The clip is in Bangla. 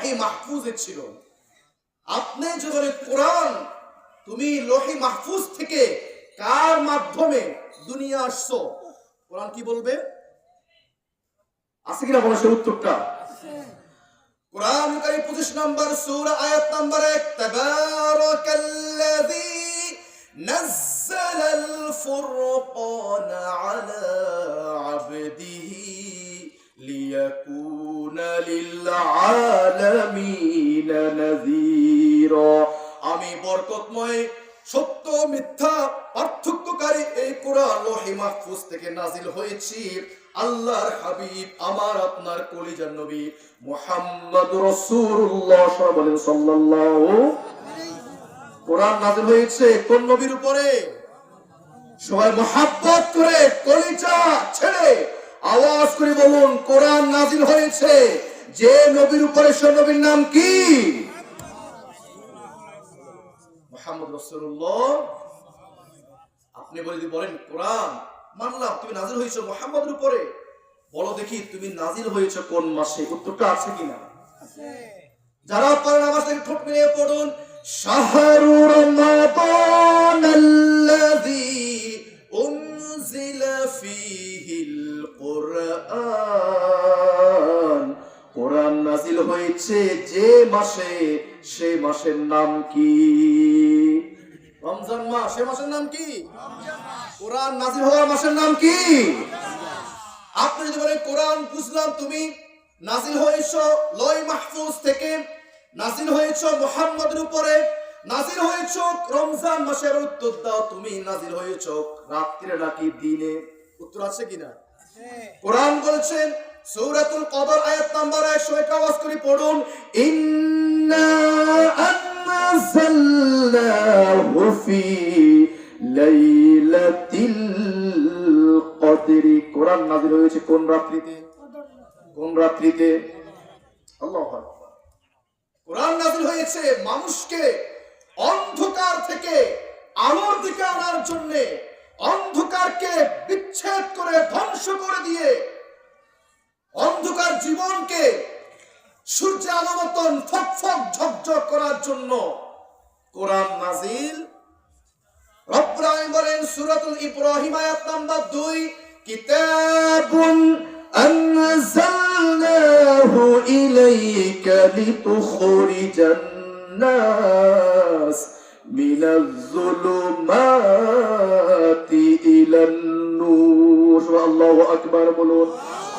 লোহে মাহফুজে ছিল। আপনি যখন কোরআন তুমি লোহে মাহফুজ থেকে কার মাধ্যমে দুনিয়া আসছো, কোরআন কি বলবে? আছে কিনা বলো সে উত্তরটা? কোরআন কারীম 25 নম্বর সূরা আয়াত নম্বর 1, তাবারাকাল্লাযী নাযালাল ফুরকানা আলা আবদিহি লিয়াকুনা লিল আলামিন নাযীরা। আমি বরকতময় সত্য মিথ্যা পার্থক্যকারী এই কোরআন লোহে মাহফুজ থেকে নাজিল হয়েছি আল্লাহর হাবিব আমার আপনার কলিজার নবী মুহাম্মদ রাসূলুল্লাহ সাল্লাল্লাহু আলাইহি। কোরআন নাজিল হয়েছে কোন নবীর উপরে? সবাই মুহাব্বত করে কলিজা ছেড়ে আওয়াজ করে বলুন, কোরআন নাজিল হয়েছে যে নবীর উপরে, সে নবীর নাম কি? মুহাম্মদ রাসূলুল্লাহ। আপনি বলেন কোরআন মানলাম, তুমি নাজিল হয়েছো মুহাম্মদের উপরে, বলো দেখি তুমি নাজিল হয়েছো কোন মাসে? উত্তরটা আছে কিনা? যারা পারেন আমার সাথে ঠোঁট মিলিয়ে পড়ুন, শাহরু রমাদানাল্লাযী উনজিলা ফীহিল কুরআন। কোরআন নাজিল হয়েছে যে মাসে, সেই মাসের নাম কি? রমজান মাস। সে মাসের নাম কি? কোরআন নাজিল হওয়ার মাসের নাম কি? আপনি যদি বলেন কোরআন বুঝলাম তুমি নাজিল হয়েছো লোহে মাহফুজ থেকে, নাজিল হয়েছো মুহাম্মদের উপরে, নাজিল হয়েছো রমজান মাসের, উত্তর দাও তুমি নাজিল হয়েছো রাত্রে নাকি দিনে? উত্তর আছে কিনা? কোরআন বলেছেন সূরাতুল কদর আয়াত নাম্বার 100 আওয়াজ করে পড়ুন, ইন্না আনজালনাহু ফি লাইলাতিল কদরি। কোরআন নাযিল হয়েছে কোন রাত্রিতে? কোন রাত্রিতে? আল্লাহু আকবার। কোরআন নাযিল হয়েছে মানুষকে অন্ধকার থেকে আলোর দিকে আনার জন্য, অন্ধকারকে বিচ্ছেদ করে ধ্বংস করে দিয়ে অন্ধকার জীবনকে সূর্যের আলো মতন ফকফক ঝকঝক করার জন্য কোরআন নাযিল। রব্বুল আলামিন বলেন সূরাতুল ইব্রাহিম আয়াত নাম্বার 2, কিতাবুন আনজালনাহু ইলাইকা লিতুখরিজান নাস মিনাজ যুলুমাতি ইলান নূর। আল্লাহু আকবার বলুন।